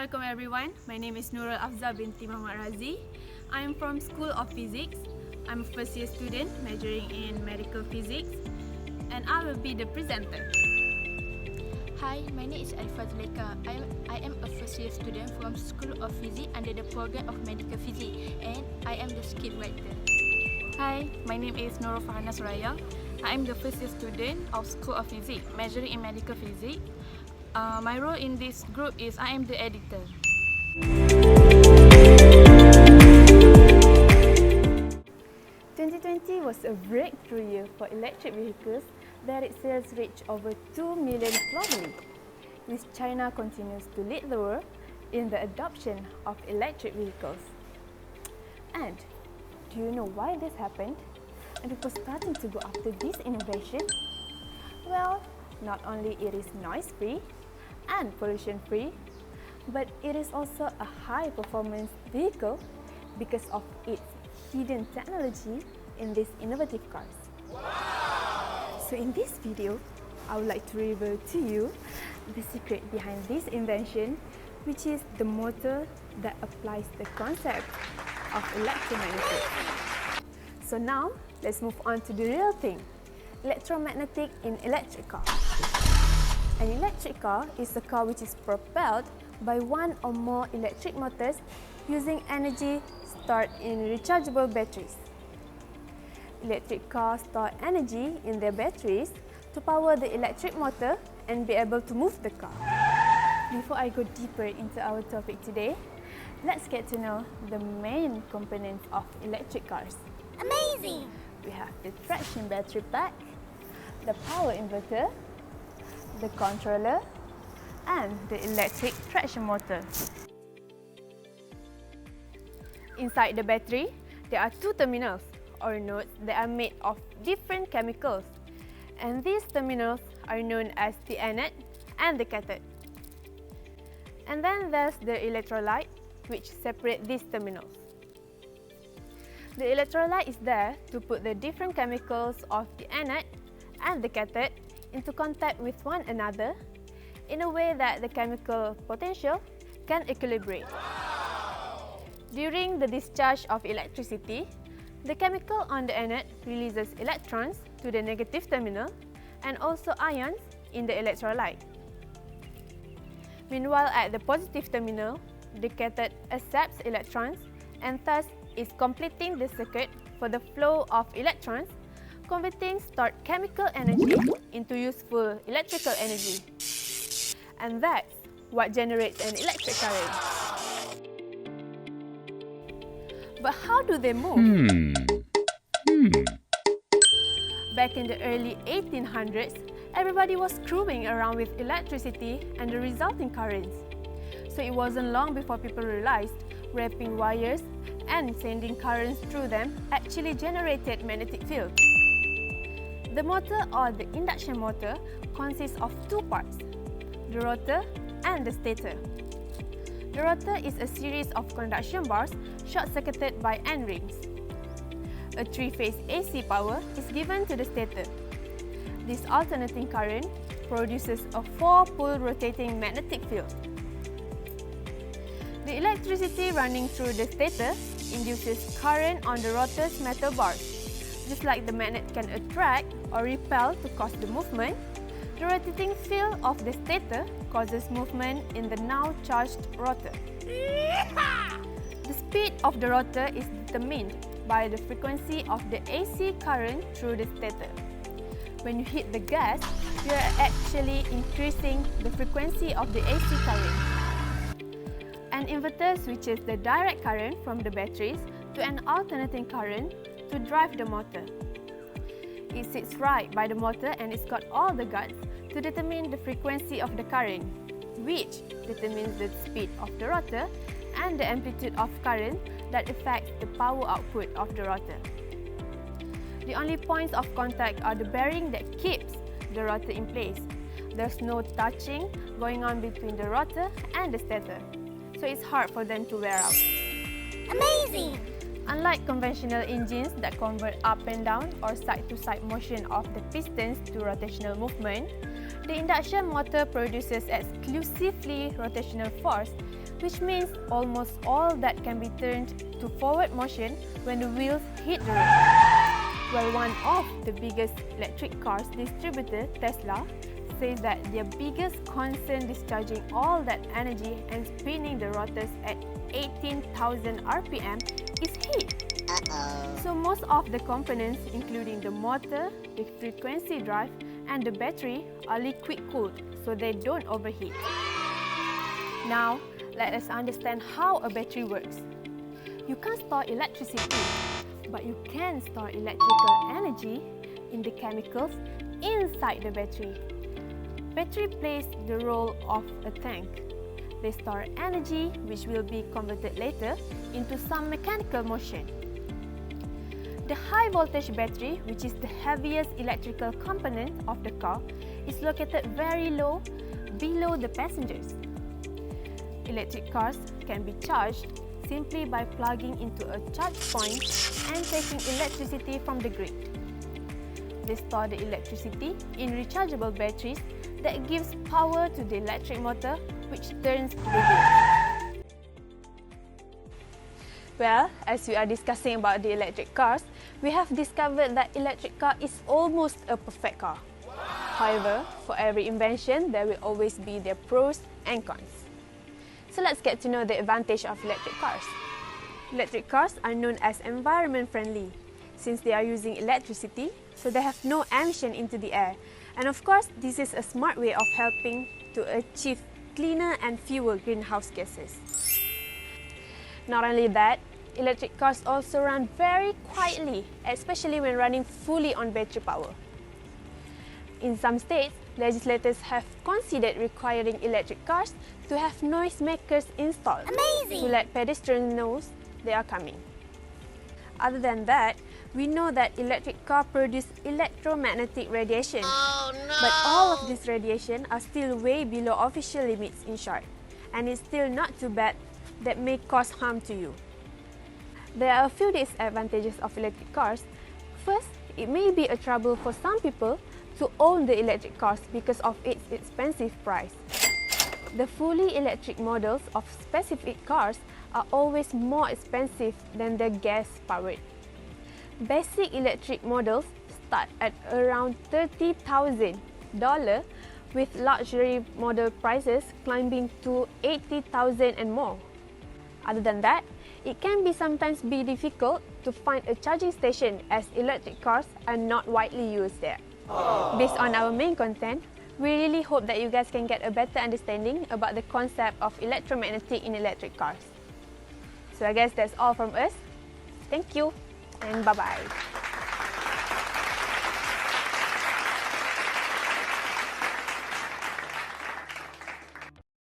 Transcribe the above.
welcome everyone. My name is Nurul Afza binti Radzi. I am from School of Physics. I'm a first year student majoring in medical physics and I will be the presenter. Hi, my name is Aliffah Zulaika. I am a first year student from School of Physics under the program of medical physics and I am the script writer. Hi, my name is Nurul Farhana Suraya. I am the first year student of School of Physics majoring in medical physics. My role in this group is I am the editor. 2020 was a breakthrough year for electric vehicles that its sales reached over 2 million globally, with China continues to lead the world in the adoption of electric vehicles. And do you know why this happened? And people starting to go after this innovation? Well, not only it is noise-free and pollution-free, but it is also a high-performance vehicle because of its hidden technology in these innovative cars. Wow! So in this video, I would like to reveal to you the secret behind this invention, which is the motor that applies the concept of electromagnetic. So now, let's move on to the real thing, electromagnetic in electric car. An electric car is a car which is propelled by one or more electric motors using energy stored in rechargeable batteries. Electric cars store energy in their batteries to power the electric motor and be able to move the car. Before I go deeper into our topic today, let's get to know the main components of electric cars. Amazing! We have the traction battery pack, the power inverter, the controller, and the electric traction motor. Inside the battery, there are two terminals or nodes that are made of different chemicals, and these terminals are known as the anode and the cathode. And then there's the electrolyte, which separate these terminals. The electrolyte is there to put the different chemicals of the anode and the cathode into contact with one another in a way that the chemical potential can equilibrate. During the discharge of electricity, the chemical on the anode releases electrons to the negative terminal and also ions in the electrolyte. Meanwhile, at the positive terminal, the cathode accepts electrons and thus is completing the circuit for the flow of electrons, converting stored chemical energy into useful electrical energy. And that's what generates an electric current. But how do they move? Back in the early 1800s, everybody was screwing around with electricity and the resulting currents. So it wasn't long before people realized wrapping wires and sending currents through them actually generated magnetic fields. The motor or the induction motor consists of two parts, the rotor and the stator. The rotor is a series of conduction bars short-circuited by end rings. A three-phase AC power is given to the stator. This alternating current produces a four-pole rotating magnetic field. The electricity running through the stator induces current on the rotor's metal bars. Just like the magnet can attract or repel to cause the movement, the rotating field of the stator causes movement in the now charged rotor. The speed of the rotor is determined by the frequency of the AC current through the stator. When you hit the gas, you are actually increasing the frequency of the AC current. An inverter switches the direct current from the batteries to an alternating current to drive the motor. It sits right by the motor and it's got all the guts to determine the frequency of the current, which determines the speed of the rotor and the amplitude of current that affects the power output of the rotor. The only points of contact are the bearing that keeps the rotor in place. There's no touching going on between the rotor and the stator, so it's hard for them to wear out. Amazing! Unlike conventional engines that convert up and down or side-to-side motion of the pistons to rotational movement, the induction motor produces exclusively rotational force, which means almost all that can be turned to forward motion when the wheels hit the road. Well, one of the biggest electric cars distributor, Tesla, says that their biggest concern discharging all that energy and spinning the rotors at 18,000 RPM is heat. So most of the components, including the motor, the frequency drive, and the battery, are liquid cooled, so they don't overheat. Now, let us understand how a battery works. You can't store electricity, but you can store electrical energy in the chemicals inside the battery. Battery plays the role of a tank. They store energy, which will be converted later into some mechanical motion. The high voltage battery, which is the heaviest electrical component of the car, is located very low below the passengers. Electric cars can be charged simply by plugging into a charge point and taking electricity from the grid. They store the electricity in rechargeable batteries that gives power to the electric motor, which turns the wheels. Well, as we are discussing about the electric cars, we have discovered that electric car is almost a perfect car. However, for every invention, there will always be their pros and cons. So let's get to know the advantage of electric cars. Electric cars are known as environment friendly since they are using electricity, so they have no emission into the air. And of course, this is a smart way of helping to achieve cleaner and fewer greenhouse gases. Not only that, electric cars also run very quietly, especially when running fully on battery power. In some states, legislators have considered requiring electric cars to have noisemakers installed. Amazing! To let pedestrians know they are coming. Other than that, we know that electric cars produce electromagnetic radiation. Oh no! But all of this radiation are still way below official limits in short, and it's still not too bad that may cause harm to you. There are a few disadvantages of electric cars. First, it may be a trouble for some people to own the electric cars because of its expensive price. The fully electric models of specific cars are always more expensive than the gas-powered. Basic electric models start at around $30,000, with luxury model prices climbing to $80,000 and more. Other than that, it can sometimes be difficult to find a charging station as electric cars are not widely used there. Based on our main content, we really hope that you guys can get a better understanding about the concept of electromagnetic in electric cars. So I guess that's all from us. Thank you and bye-bye.